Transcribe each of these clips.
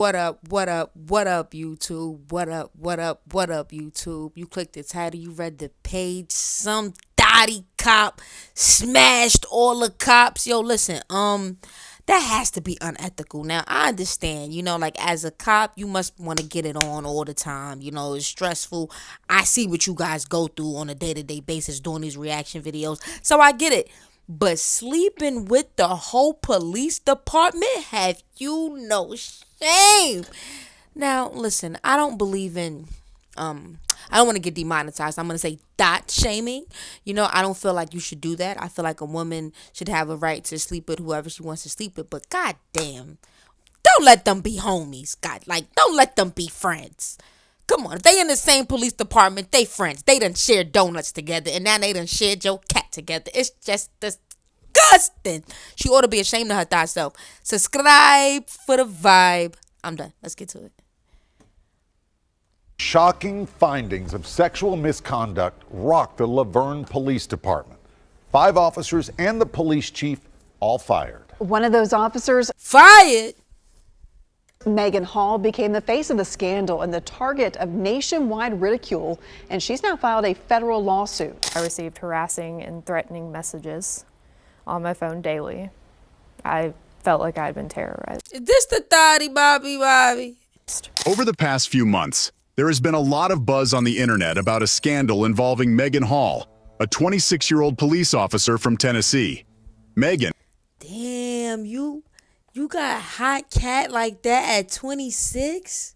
What up, what up, what up, YouTube? What up, what up, what up, YouTube? You clicked the title, you read the page. Some dotty cop smashed all the cops. Yo, listen, that has to be unethical. Now, I understand, like as a cop, you must want to get it on all the time. It's stressful. I see what you guys go through on a day-to-day basis doing these reaction videos. So I get it. But sleeping with the whole police department, have you no shame? Now, listen, I don't believe in, I don't want to get demonetized. I'm going to say dot shaming. I don't feel like you should do that. I feel like a woman should have a right to sleep with whoever she wants to sleep with. But goddamn, don't let them be homies. Don't let them be friends. Come on, if they in the same police department, they friends. They done shared donuts together, and now they done shared your cat together. It's just disgusting. She ought to be ashamed of her thought self. Subscribe for the vibe. I'm done. Let's get to it. Shocking findings of sexual misconduct rocked the Laverne Police Department. 5 officers and the police chief all fired. One of those officers, Fired? Megan Hall, became the face of the scandal and the target of nationwide ridicule, and she's now filed a federal lawsuit. I received harassing and threatening messages on my phone daily. I felt like I'd been terrorized. Is this the thotty Bobby? Over the past few months, there has been a lot of buzz on the internet about a scandal involving Megan Hall, a 26-year-old police officer from Tennessee. Megan. Damn, you got a hot cat like that at 26?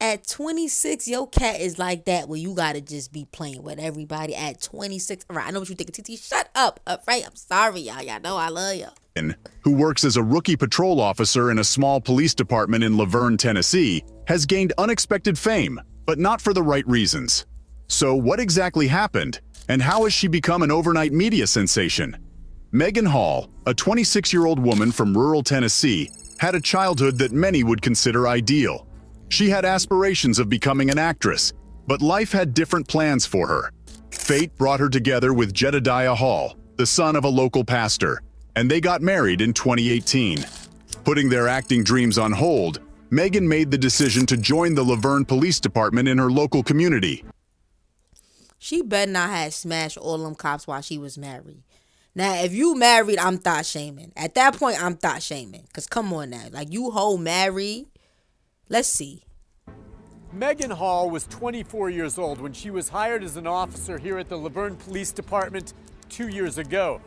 At 26, your cat is like that where you gotta just be playing with everybody at 26. All right, I know what you think. TT, shut up. All right, I'm sorry, y'all. Y'all know I love y'all. Who works as a rookie patrol officer in a small police department in Laverne, Tennessee, has gained unexpected fame, but not for the right reasons. So what exactly happened, and how has she become an overnight media sensation? Megan Hall, a 26-year-old woman from rural Tennessee, had a childhood that many would consider ideal. She had aspirations of becoming an actress, but life had different plans for her. Fate brought her together with Jedediah Hall, the son of a local pastor, and they got married in 2018. Putting their acting dreams on hold, Megan made the decision to join the Laverne Police Department in her local community. She better not have smashed all them cops while she was married. Now, if you married, I'm thought shaming. At that point, I'm thought shaming. Because come on now. Like, you whole married. Let's see. Megan Hall was 24 years old when she was hired as an officer here at the Laverne Police Department 2 years ago.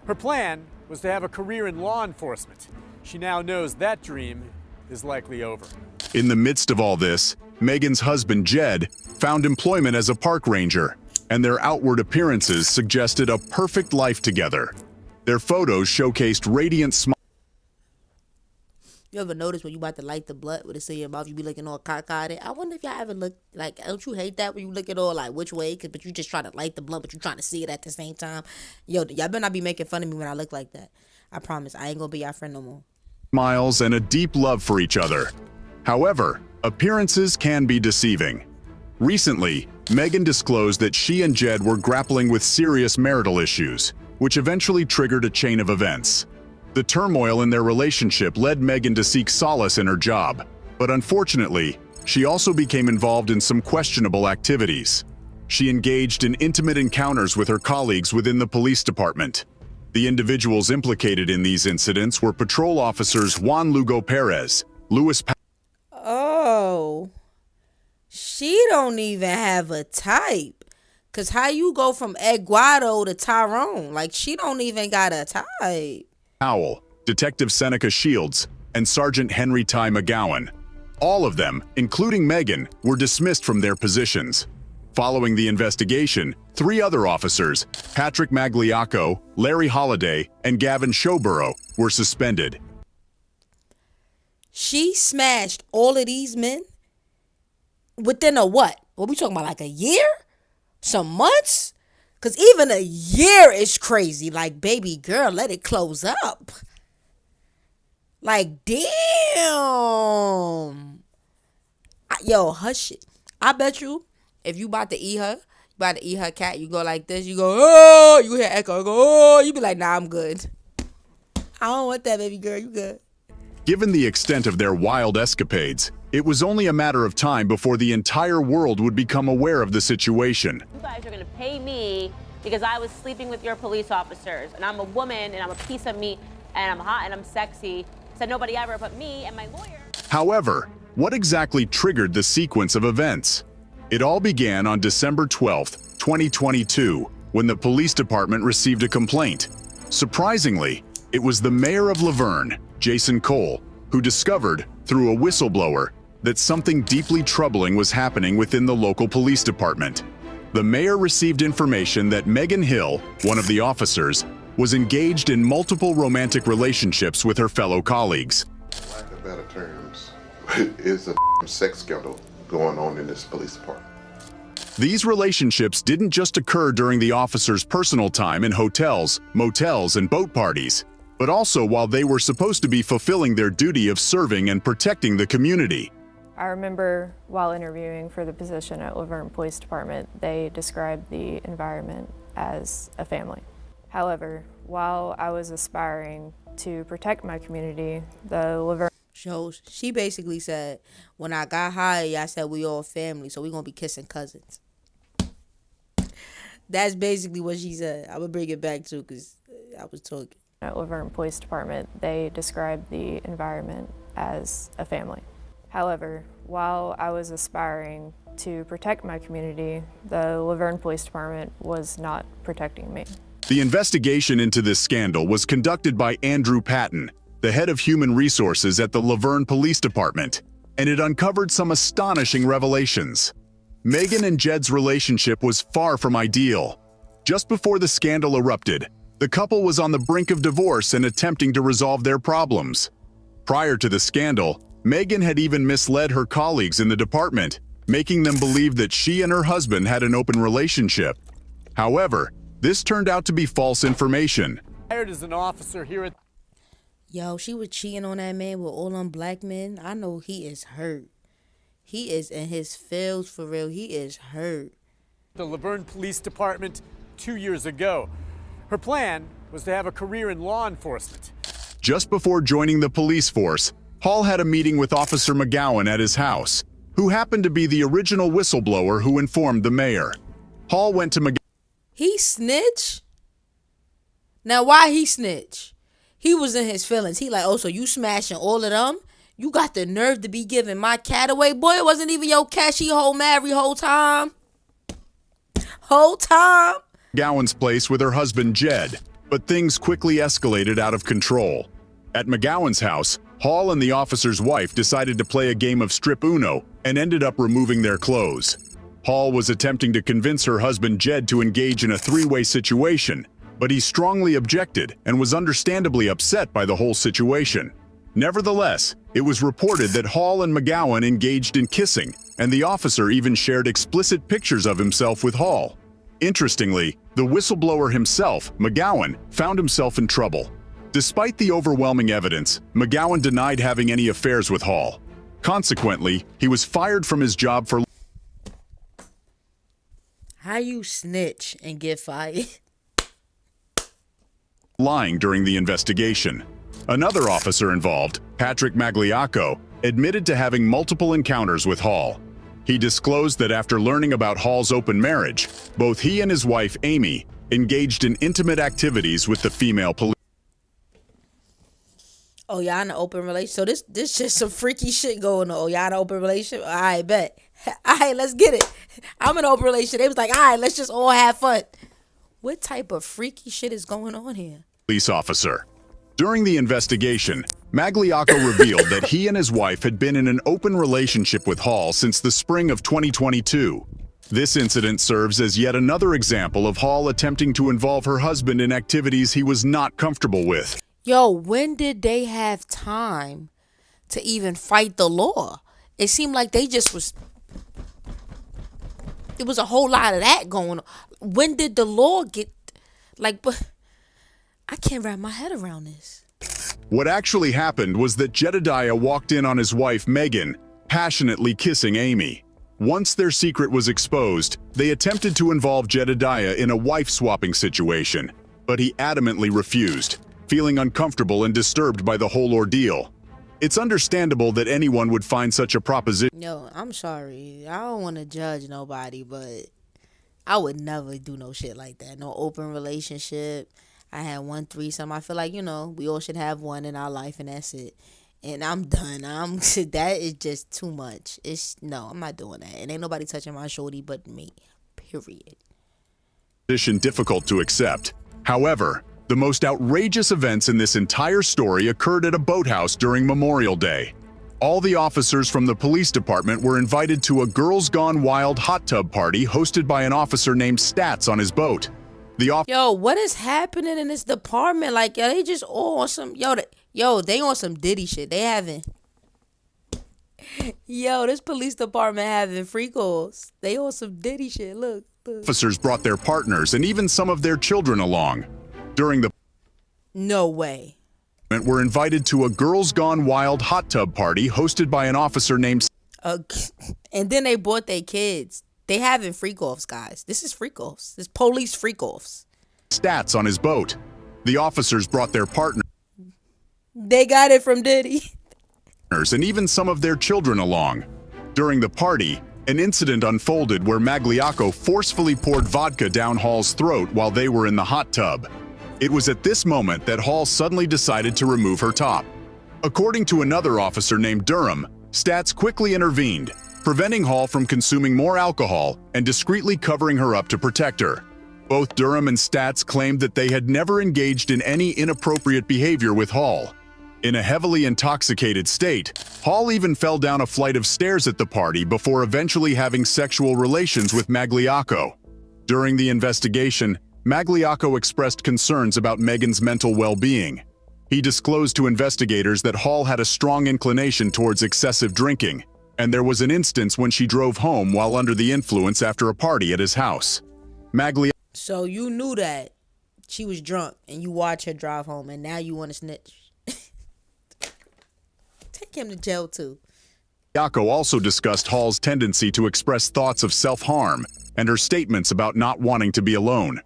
Her plan was to have a career in law enforcement. She now knows that dream is likely over. In the midst of all this, Megan's husband, Jed, found employment as a park ranger, and their outward appearances suggested a perfect life together. Their photos showcased radiant smiles. You ever notice when you about to light the blunt with it in your mouth, you be looking all cockeyed? I wonder if y'all ever look like, don't you hate that when you look at all like which way? But you just try to light the blunt, but you trying to see it at the same time. Yo, y'all better not be making fun of me when I look like that. I promise, I ain't gonna be your friend no more. Smiles and a deep love for each other. However, appearances can be deceiving. Recently, Megan disclosed that she and Jed were grappling with serious marital issues, which eventually triggered a chain of events. The turmoil in their relationship led Megan to seek solace in her job, but unfortunately, she also became involved in some questionable activities. She engaged in intimate encounters with her colleagues within the police department. The individuals implicated in these incidents were patrol officers Juan Lugo Perez, Louis Oh, she don't even have a type. Cause how you go from Eduardo to Tyrone? Like, she don't even got a type. Powell, Detective Seneca Shields, and Sergeant Henry Ty McGowan. All of them, including Megan, were dismissed from their positions. Following the investigation, 3 other officers, Patrick Magliacco, Larry Holliday, and Gavin Showborough, were suspended. She smashed all of these men within a what? What we talking about, like a year? Some months? Because even a year is crazy. Like, baby girl, let it close up. Like, damn. Yo, hush it. I bet you, if you about to eat her cat, you go like this. You go, oh, you hear Echo. Go, oh, you be like, nah, I'm good. I don't want that, baby girl. You good. Given the extent of their wild escapades, it was only a matter of time before the entire world would become aware of the situation. You guys are going to pay me because I was sleeping with your police officers, and I'm a woman, and I'm a piece of meat, and I'm hot, and I'm sexy. Said nobody ever but me and my lawyer. However, what exactly triggered the sequence of events? It all began on December 12, 2022, when the police department received a complaint. Surprisingly, it was the mayor of Laverne, Jason Cole, who discovered, through a whistleblower, that something deeply troubling was happening within the local police department. The mayor received information that Megan Hill, one of the officers, was engaged in multiple romantic relationships with her fellow colleagues. Lack of better terms, is a sex scandal going on in this police department. These relationships didn't just occur during the officers' personal time in hotels, motels, and boat parties, but also while they were supposed to be fulfilling their duty of serving and protecting the community. I remember while interviewing for the position at Laverne Police Department, they described the environment as a family. However, while I was aspiring to protect my community, the Laverne Shows she basically said, when I got hired, I said we all family, so we gonna be kissing cousins. That's basically what she said. I'm gonna bring it back too, because I was talking. at Laverne Police Department, they described the environment as a family. However, while I was aspiring to protect my community, the Laverne Police Department was not protecting me. The investigation into this scandal was conducted by Andrew Patton, the head of human resources at the Laverne Police Department, and it uncovered some astonishing revelations. Megan and Jed's relationship was far from ideal. Just before the scandal erupted, the couple was on the brink of divorce and attempting to resolve their problems. Prior to the scandal, Megan had even misled her colleagues in the department, making them believe that she and her husband had an open relationship. However, this turned out to be false information. Hired as an officer here at Yo, she was cheating on that man with all them black men. I know he is hurt. He is in his feels for real. He is hurt. the Laverne Police Department 2 years ago. Her plan was to have a career in law enforcement. Just before joining the police force, Hall had a meeting with Officer McGowan at his house, who happened to be the original whistleblower who informed the mayor. Hall went to McGowan. He snitch? Now, why he snitch? He was in his feelings. He like, oh, so you smashing all of them? You got the nerve to be giving my cat away? Boy, it wasn't even your cat. She married whole time. Whole time. McGowan's place with her husband Jed, but things quickly escalated out of control. At McGowan's house, Hall and the officer's wife decided to play a game of strip Uno and ended up removing their clothes. Hall was attempting to convince her husband Jed to engage in a three-way situation, but he strongly objected and was understandably upset by the whole situation. Nevertheless, it was reported that Hall and McGowan engaged in kissing, and the officer even shared explicit pictures of himself with Hall. Interestingly, the whistleblower himself, McGowan, found himself in trouble. Despite the overwhelming evidence, McGowan denied having any affairs with Hall. Consequently, he was fired from his job for How you snitch and get fired? lying during the investigation. Another officer involved, Patrick Magliacco, admitted to having multiple encounters with Hall. He disclosed that after learning about Hall's open marriage, both he and his wife, Amy, engaged in intimate activities with the female police. Oh, y'all in an open relationship? So this just some freaky shit going on. Oh, y'all in an open relationship? All right, bet. All right, let's get it. I'm in an open relationship. They was like, all right, let's just all have fun. What type of freaky shit is going on here? Police officer. During the investigation, Magliacco revealed that he and his wife had been in an open relationship with Hall since the spring of 2022. This incident serves as yet another example of Hall attempting to involve her husband in activities he was not comfortable with. Yo, when did they have time to even fight the law? It seemed like they just was... There was a whole lot of that going on. When did the law get... Like, but I can't wrap my head around this. What actually happened was that Jedediah walked in on his wife, Megan, passionately kissing Amy. Once their secret was exposed, they attempted to involve Jedediah in a wife-swapping situation, but he adamantly refused, feeling uncomfortable and disturbed by the whole ordeal. It's understandable that anyone would find such a proposition Yo, I'm sorry. I don't want to judge nobody, but I would never do no shit like that. No open relationship. I had one threesome. I feel like, we all should have one in our life and that's it. And I'm done. That is just too much. No, I'm not doing that. And ain't nobody touching my shorty but me. Period. difficult to accept. However, the most outrageous events in this entire story occurred at a boathouse during Memorial Day. All the officers from the police department were invited to a Girls Gone Wild hot tub party hosted by an officer named Stats on his boat. Yo, what is happening in this department? Like, yo, they just all on some, they on some Diddy shit. They having, this police department having free calls. They on some Diddy shit. Look. Officers brought their partners and even some of their children along. During the No way. were invited to a Girls Gone Wild hot tub party hosted by an officer named And then they brought their kids. They having freak offs, guys. This is freak offs. This police freak offs. Stats on his boat. The officers brought their partners They got it from Diddy. and even some of their children along. During the party, an incident unfolded where Magliocco forcefully poured vodka down Hall's throat while they were in the hot tub. It was at this moment that Hall suddenly decided to remove her top. According to another officer named Durham, Stats quickly intervened, preventing Hall from consuming more alcohol and discreetly covering her up to protect her. Both Durham and Stats claimed that they had never engaged in any inappropriate behavior with Hall. In a heavily intoxicated state, Hall even fell down a flight of stairs at the party before eventually having sexual relations with Magliocco. During the investigation, Magliocco expressed concerns about Megan's mental well-being. He disclosed to investigators that Hall had a strong inclination towards excessive drinking, and there was an instance when she drove home while under the influence after a party at his house. So you knew that she was drunk and you watch her drive home and now you want to snitch. Take him to jail too. Magliocco also discussed Hall's tendency to express thoughts of self-harm and her statements about not wanting to be alone.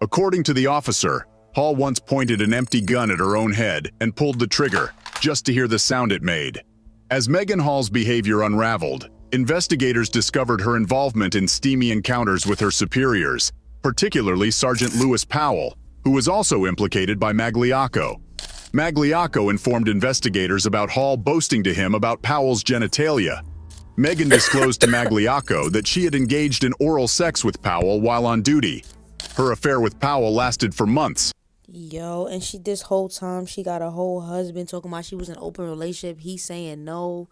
According to the officer, Hall once pointed an empty gun at her own head and pulled the trigger, just to hear the sound it made. As Megan Hall's behavior unraveled, investigators discovered her involvement in steamy encounters with her superiors, particularly Sergeant Lewis Powell, who was also implicated by Magliocco. Magliocco informed investigators about Hall boasting to him about Powell's genitalia. Megan disclosed to Magliocco that she had engaged in oral sex with Powell while on duty. Her affair with Powell lasted for months. Yo, and this whole time she got a whole husband talking about she was in an open relationship. He saying no.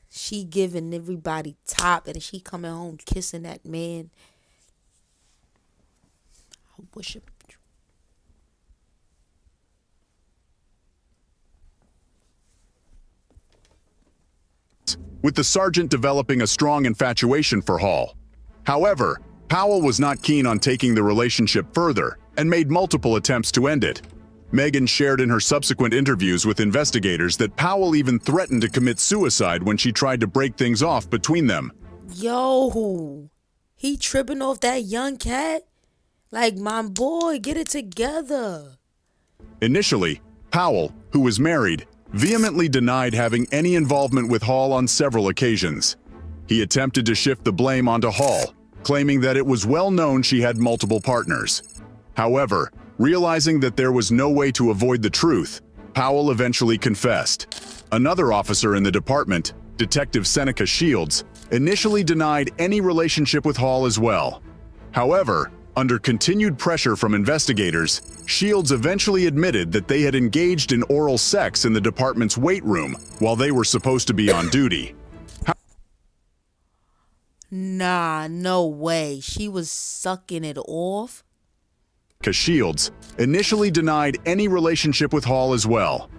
She giving everybody top and she coming home kissing that man. I wish it. With the sergeant developing a strong infatuation for Hall. However, Powell was not keen on taking the relationship further and made multiple attempts to end it. Megan shared in her subsequent interviews with investigators that Powell even threatened to commit suicide when she tried to break things off between them. Yo, he tripping off that young cat? Like, my boy, get it together. Initially, Powell, who was married, vehemently denied having any involvement with Hall on several occasions. He attempted to shift the blame onto Hall, claiming that it was well known she had multiple partners. However, realizing that there was no way to avoid the truth, Powell eventually confessed. Another officer in the department, Detective Seneca Shields, initially denied any relationship with Hall as well. However, under continued pressure from investigators, Shields eventually admitted that they had engaged in oral sex in the department's weight room while they were supposed to be on duty. Nah, no way. She was sucking it off? Shields initially denied any relationship with Hall as well.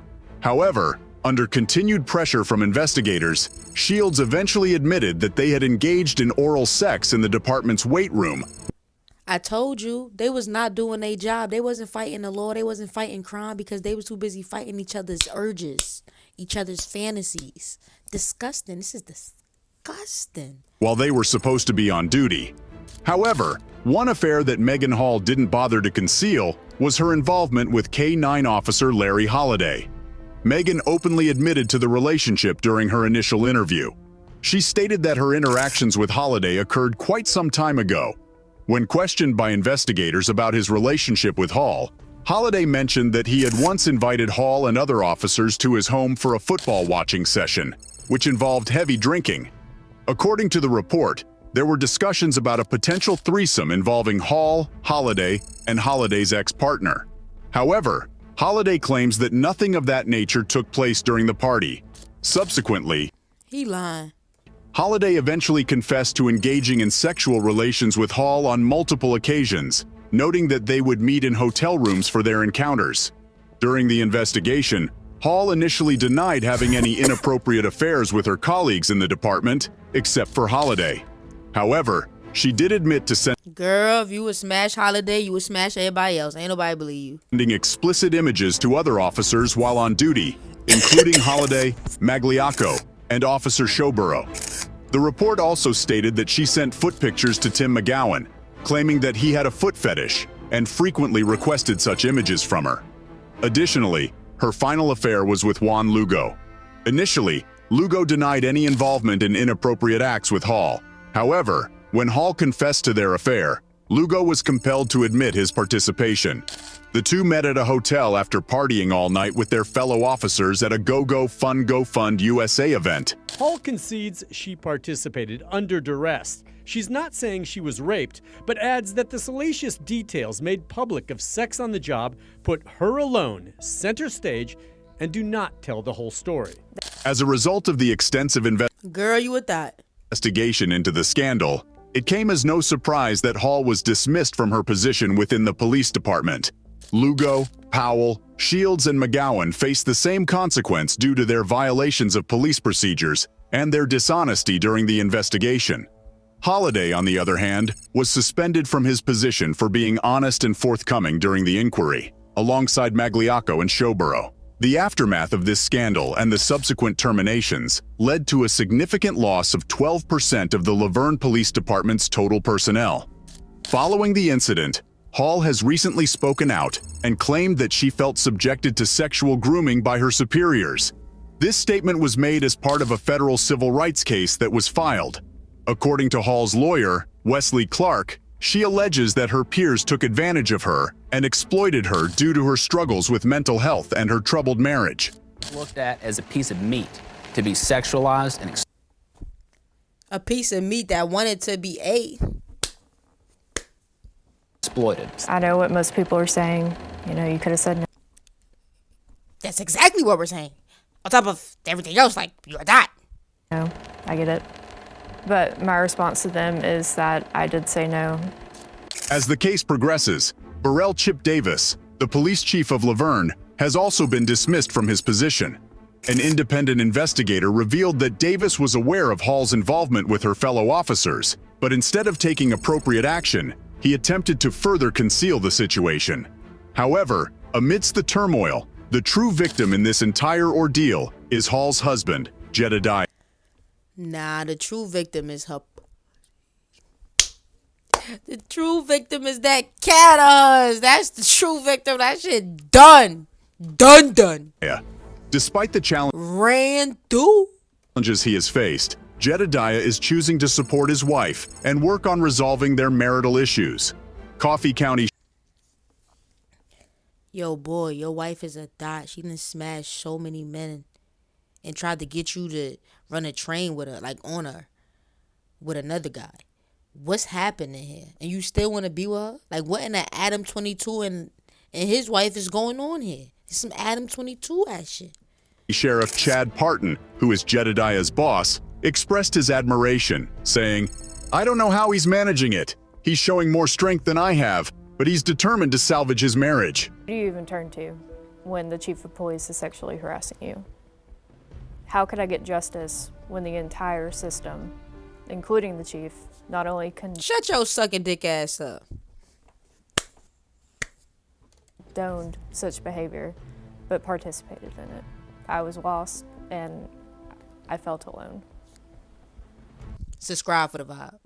However, under continued pressure from investigators, Shields eventually admitted that they had engaged in oral sex in the department's weight room. I told you, they was not doing their job. They wasn't fighting the law. They wasn't fighting crime because they was too busy fighting each other's urges, each other's fantasies. Disgusting. This is disgusting. While they were supposed to be on duty. However, one affair that Megan Hall didn't bother to conceal was her involvement with K-9 officer Larry Holliday. Megan openly admitted to the relationship during her initial interview. She stated that her interactions with Holiday occurred quite some time ago. When questioned by investigators about his relationship with Hall, Holiday mentioned that he had once invited Hall and other officers to his home for a football watching session, which involved heavy drinking. According to the report, there were discussions about a potential threesome involving Hall, Holiday, and Holiday's ex-partner. However, Holiday claims that nothing of that nature took place during the party. Subsequently, He lying. Holiday eventually confessed to engaging in sexual relations with Hall on multiple occasions, noting that they would meet in hotel rooms for their encounters. During the investigation, Hall initially denied having any inappropriate affairs with her colleagues in the department, except for Holiday. However, she did admit to Girl, if you would smash Holiday, you would smash everybody else. Ain't nobody believe you. sending explicit images to other officers while on duty, including Holiday, Magliacco, and Officer Showborough. The report also stated that she sent foot pictures to Tim McGowan, claiming that he had a foot fetish and frequently requested such images from her. Additionally, her final affair was with Juan Lugo. Initially, Lugo denied any involvement in inappropriate acts with Hall. However, when Hall confessed to their affair, Lugo was compelled to admit his participation. The two met at a hotel after partying all night with their fellow officers at a Go Fund USA event. Hall concedes she participated under duress. She's not saying she was raped, but adds that the salacious details made public of sex on the job put her alone center stage and do not tell the whole story. As a result of the extensive Girl, you would thought. investigation into the scandal, it came as no surprise that Hall was dismissed from her position within the police department. Lugo, Powell, Shields, and McGowan faced the same consequence due to their violations of police procedures and their dishonesty during the investigation. Holiday, on the other hand, was suspended from his position for being honest and forthcoming during the inquiry, alongside Magliacco and Showborough. The aftermath of this scandal and the subsequent terminations led to a significant loss of 12% of the Laverne Police Department's total personnel. Following the incident, Hall has recently spoken out and claimed that she felt subjected to sexual grooming by her superiors. This statement was made as part of a federal civil rights case that was filed. According to Hall's lawyer, Wesley Clark, she alleges that her peers took advantage of her and exploited her due to her struggles with mental health and her troubled marriage. Looked at as a piece of meat to be sexualized and A piece of meat that wanted to be ate. exploited. I know what most people are saying. You know, you could have said no. That's exactly what we're saying. On top of everything else, like, you're that. No, I get it. But my response to them is that I did say no. As the case progresses, Burrell Chip Davis, the police chief of Laverne, has also been dismissed from his position. An independent investigator revealed that Davis was aware of Hall's involvement with her fellow officers, but instead of taking appropriate action, he attempted to further conceal the situation. However, amidst the turmoil, the true victim in this entire ordeal is Hall's husband, Jedediah. Nah, the true victim is her. The true victim is that cat of hers. That's the true victim. That shit done. Done. Despite the Ran through. challenges he has faced, Jedediah is choosing to support his wife and work on resolving their marital issues. Coffee County. Yo, boy, your wife is a dot. She done smashed so many men and tried to get you to run a train with her, like on her, with another guy. What's happening here? And you still want to be with her? Like, what in the Adam 22 and his wife is going on here? It's some Adam 22 action. Sheriff Chad Parton, who is Jedediah's boss, expressed his admiration, saying, "I don't know how he's managing it. He's showing more strength than I have, but he's determined to salvage his marriage." Who do you even turn to when the chief of police is sexually harassing you? How could I get justice when the entire system, including the chief, not only Shut your sucking dick ass up. condoned such behavior, but participated in it? I was lost and I felt alone. Subscribe for the vibe.